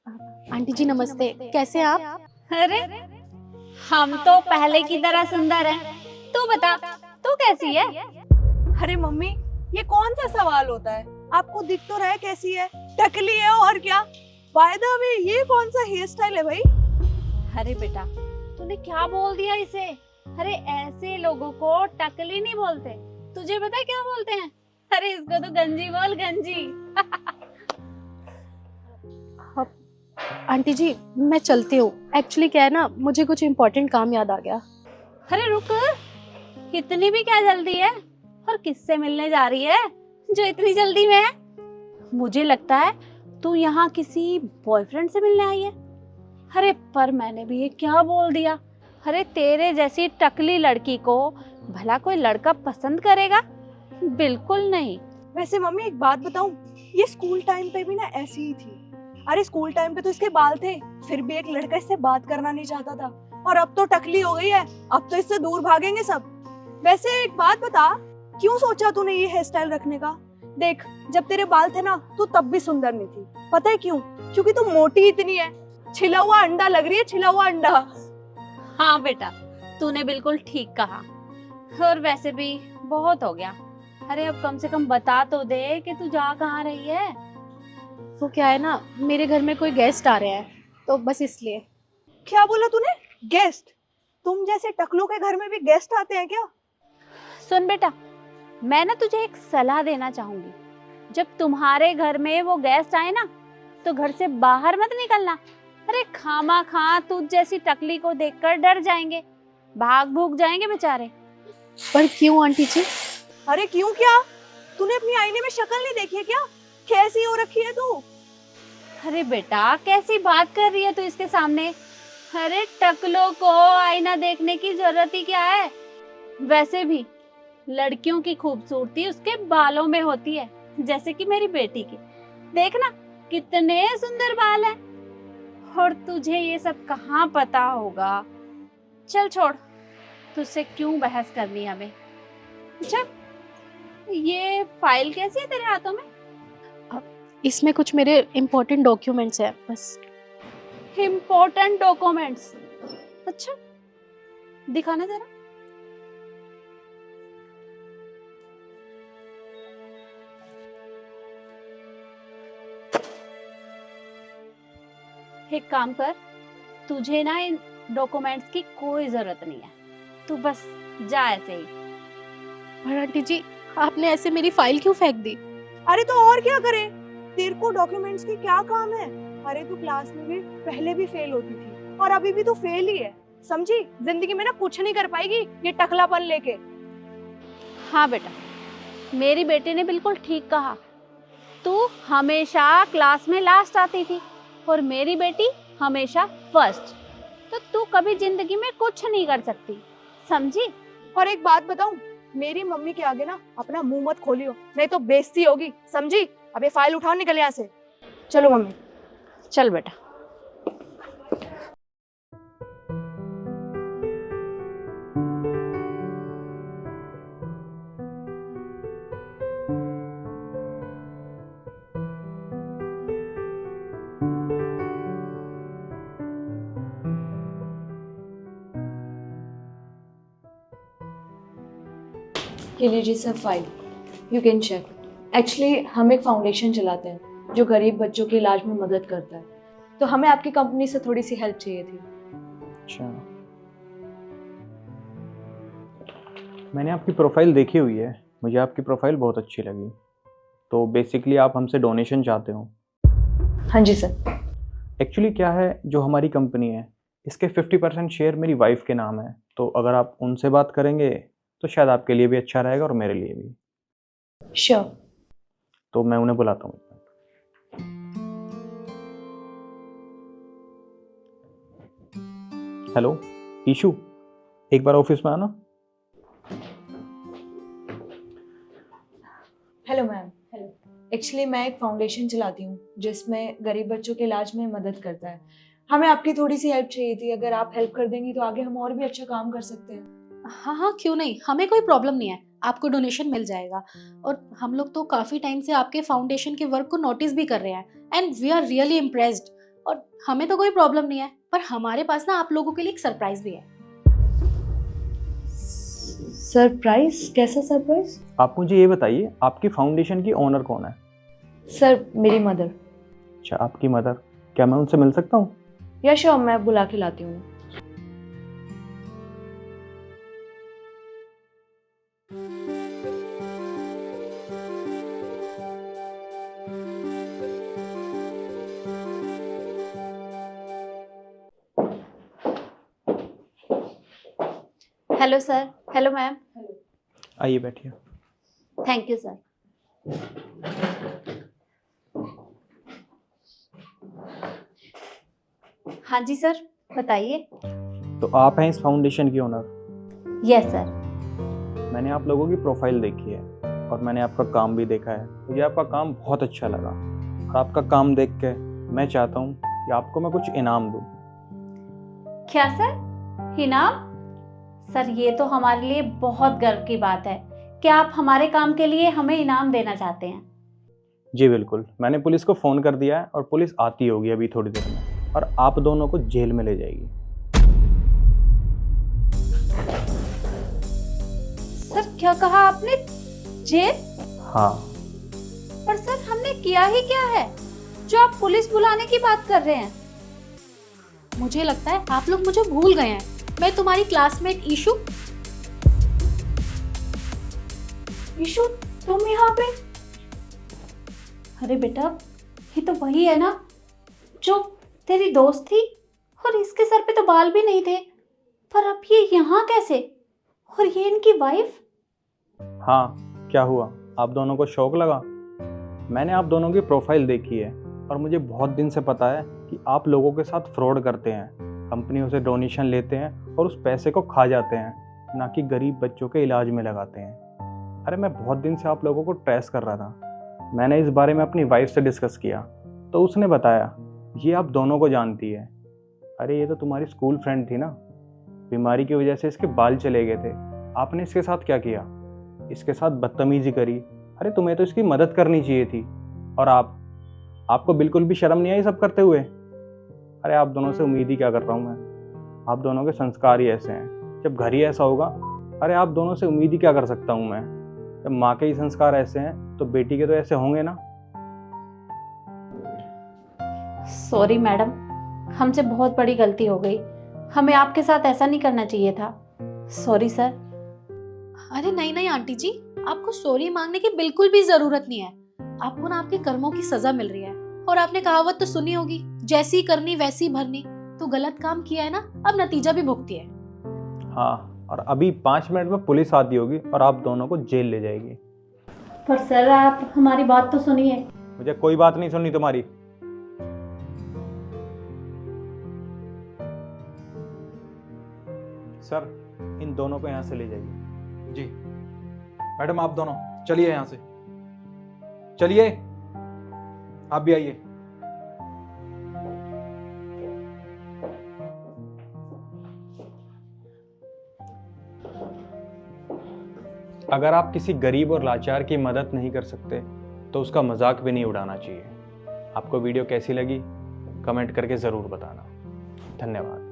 Aunty जी नमस्ते, कैसे हैं आप? अरे हम तो पहले की तरह सुंदर हैं। तू बता, तू कैसी है? अरे मम्मी, ये कौन सा सवाल होता है? आपको दिख तो रहा है कैसी है, टकली है और क्या। बाय द वे, ये कौन सा हेयर स्टाइल है भाई? अरे बेटा, तूने क्या बोल दिया इसे? अरे ऐसे लोगों को टकली नहीं बोलते, तुझे पता है क्या बोलते हैं? अरे इसको तो गंजी बोल, गंजी। आंटी जी मैं चलती हूँ। एक्चुअली क्या है ना, मुझे कुछ इम्पोर्टेंट काम याद आ गया। अरे रुक, इतनी भी क्या जल्दी है? और किससे मिलने जा रही है जो इतनी जल्दी में है? मुझे लगता है तू यहाँ किसी बॉयफ्रेंड से मिलने आई है। अरे पर मैंने भी ये क्या बोल दिया? अरे तेरे जैसी टकली लड़की को भला कोई लड़का पसंद करेगा? बिल्कुल नहीं। वैसे मम्मी एक बात बताऊं, ये स्कूल टाइम पे भी ना ऐसी ही थी। अरे स्कूल टाइम पे तो इसके बाल थे, फिर भी एक लड़का इससे बात करना नहीं चाहता था। और अब तो टकली हो गई है, अब तो इससे दूर भागेंगे सब। वैसे एक बात बता, क्यों सोचा तूने ये हेयर स्टाइल रखने का? देख, जब तेरे बाल थे ना, तू तब भी सुंदर नहीं थी। पता है क्यों? क्योंकि तू मोटी इतनी है, छिला हुआ अंडा लग रही है, छिला हुआ अंडा। हाँ बेटा, तूने बिल्कुल ठीक कहा। और वैसे भी बहुत हो गया। अरे अब कम से कम बता तो दे कि तू जा कहाँ रही है। वो क्या है ना, मेरे घर में कोई गेस्ट आ रहे हैं, तो बस इसलिए। क्या बोला तूने? गेस्ट? तुम जैसे टकलों के घर में भी गेस्ट आते हैं क्या? सुन बेटा, मैं ना तुझे एक सलाह देना चाहूंगी। जब तुम्हारे घर में वो गेस्ट आए ना, तो घर से बाहर मत निकलना। अरे खामा खा तुझ जैसी टकली को देखकर डर जाएंगे, भाग भूग जाएंगे बेचारे। पर क्यों आंटी जी? अरे क्यों क्या? तूने अपनी आईने में शक्ल नहीं देखी है क्या? कैसी हो रखी है तू? अरे बेटा, कैसी बात कर रही है तू इसके सामने? अरे टकलों को आईना देखने की जरूरत ही क्या है? वैसे भी लड़कियों की खूबसूरती उसके बालों में होती है, जैसे कि मेरी बेटी की। देखना कितने सुंदर बाल हैं। और तुझे ये सब कहाँ पता होगा? चल छोड़, तुझसे क्यों बहस करनी हमें। अच्छा, ये फाइल कैसी है तेरे हाथों में? इसमें कुछ मेरे इम्पोर्टेंट डॉक्यूमेंट्स हैं बस। Important documents? अच्छा, दिखाना जरा। एक काम कर, तुझे ना इन डॉक्यूमेंट्स की कोई जरूरत नहीं है, तू बस जा ऐसे ही। पर आंटी जी, आपने ऐसे मेरी फाइल क्यों फेंक दी? अरे तो और क्या करे? तेरे को डॉक्यूमेंट्स की क्या काम है? अरे तू क्लास में भी पहले भी फेल होती थी और अभी भी तू फेल ही है, समझी? जिंदगी में ना कुछ नहीं कर पाएगी ये टकलापन लेके। हाँ बेटा, मेरी बेटी ने बिल्कुल ठीक कहा। तू हमेशा क्लास में लास्ट आती थी और मेरी बेटी हमेशा फर्स्ट। तो तू कभी जिंदगी में कुछ नहीं कर सकती, समझी? और एक बात बताऊं, मेरी मम्मी के आगे ना अपना मुंह मत खोलियो, नहीं तो बेइज्जती होगी, समझी? अब ये फाइल उठाओ, निकल यहाँ से। चलो मम्मी। चल बेटा। ये लीजिए sir file, you can check. Actually हम एक फाउंडेशन चलाते हैं जो गरीब बच्चों के इलाज में मदद करता है, तो हमें आपकी कंपनी से थोड़ी सी हेल्प चाहिए थी। अच्छा, मैंने आपकी प्रोफाइल देखी हुई है, मुझे आपकी प्रोफाइल बहुत अच्छी लगी। तो बेसिकली आप हमसे डोनेशन चाहते हो? हाँ जी सर। एक्चुअली क्या है, जो हमारी कंपनी है इसके 50% शेयर मेरी वाइफ के नाम है, तो अगर आप उनसे बात करेंगे तो शायद आपके लिए भी अच्छा रहेगा और मेरे लिए भी। श्योर। तो मैं उन्हें बुलाता हूँ। हेलो ईशू, एक बार ऑफिस में आना। Hello ma'am. हेलो। एक्चुअली मैं एक फाउंडेशन चलाती हूँ जिसमें गरीब बच्चों के इलाज में मदद करता है। हमें आपकी थोड़ी सी हेल्प चाहिए थी, अगर आप हेल्प कर देंगी तो आगे हम और भी अच्छा काम कर सकते हैं। हाँ हाँ, क्यों नहीं, हमें कोई प्रॉब्लम नहीं है, आपको डोनेशन मिल जाएगा। और हम लोग तो काफ़ी टाइम से आपके फाउंडेशन के वर्क को नोटिस भी कर रहे हैं and we are really impressed. और हमें तो कोई प्रॉब्लम नहीं है, पर हमारे पास ना आप लोगों के लिए एक सरप्राइज भी है। सरप्राइज? कैसा सरप्राइज? आप मुझे ये बताइए, आपकी फाउंडेशन की ओनर कौन है? सर, मेरी मदर। अच्छा, आपकी मदर। क्या मैं उनसे मिल सकता हूँ? या श्योर, मैं बुला के लाती हूँ। Hello sir. Hello ma'am. आइए बैठिए। Thank you sir. हाँ जी सर, बताइए। तो आप हैं इस फाउंडेशन की ओनर? Yes sir. मैंने आप लोगों की प्रोफाइल देखी है और मैंने आपका काम भी देखा है। मुझे आपका काम बहुत अच्छा लगा और आपका काम देख के मैं चाहता हूँ कि आपको मैं कुछ इनाम दूँ। क्या सर, इनाम? सर, ये तो हमारे लिए बहुत गर्व की बात है कि आप हमारे काम के लिए हमें इनाम देना चाहते हैं। जी बिल्कुल, मैंने पुलिस को फ़ोन कर दिया है और पुलिस आती होगी अभी थोड़ी देर में और आप दोनों को जेल में ले जाएगी। सर, क्या कहा आपने? जेल? हाँ। पर सर, हमने किया ही क्या है जो आप पुलिस बुलाने की बात कर रहे हैं? मुझे लगता है आप लोग मुझे भूल गए हैं। मैं तुम्हारी क्लासमेट ईशु। ईशु, तुम यहाँ पे? अरे बेटा, ये तो वही है ना जो तेरी दोस्त थी, और इसके सर पे तो बाल भी नहीं थे, पर अब ये यहाँ कैसे? और ये इनकी वाइफ? हाँ, क्या हुआ? आप दोनों को शौक लगा? मैंने आप दोनों की प्रोफाइल देखी है और मुझे बहुत दिन से पता है कि आप लोगों के साथ फ्रॉड करते हैं, कंपनियों से डोनेशन लेते हैं और उस पैसे को खा जाते हैं, ना कि गरीब बच्चों के इलाज में लगाते हैं। अरे मैं बहुत दिन से आप लोगों को ट्रेस कर रहा था। मैंने इस बारे में अपनी वाइफ से डिस्कस किया तो उसने बताया ये आप दोनों को जानती है। अरे ये तो तुम्हारी स्कूल फ्रेंड थी ना, बीमारी की वजह से इसके बाल चले गए थे, आपने इसके साथ क्या किया? इसके साथ बदतमीजी करी। अरे तुम्हें तो इसकी मदद करनी चाहिए थी और आपको बिल्कुल भी शर्म नहीं आई सब करते हुए? अरे आप दोनों से उम्मीद ही क्या कर रहा हूँ मैं? आप दोनों के संस्कार ही ऐसे हैं, जब घर ही ऐसा होगा। अरे आप दोनों से उम्मीद ही क्या कर सकता हूँ मैं? जब माँ के ही संस्कार ऐसे हैं तो बेटी के तो ऐसे होंगे ना। सॉरी मैडम, हमसे बहुत बड़ी गलती हो गई, हमें आपके साथ ऐसा नहीं करना चाहिए था। Sorry sir. अरे नहीं नहीं आंटी जी, आपको सॉरी मांगने की बिल्कुल भी जरूरत नहीं है। आपको ना आपके कर्मों की सजा मिल रही है, और आपने कहावत तो सुनी होगी, जैसी करनी वैसी भरनी। तो गलत काम किया है ना, अब नतीजा भी भुगती है। हाँ, और अभी 5 मिनट में पुलिस आती होगी और आप दोनों को जेल ले जाएगी। पर सर, आप हमारी बात तो सुनिए। मुझे कोई बात नहीं सुननी तुम्हारी। सर, इन दोनों को यहाँ से ले जाइए। जी मैडम, आप दोनों चलिए यहाँ से, चलिए। आप भी आइए। अगर आप किसी गरीब और लाचार की मदद नहीं कर सकते तो उसका मजाक भी नहीं उड़ाना चाहिए। आपको वीडियो कैसी लगी कमेंट करके ज़रूर बताना। धन्यवाद।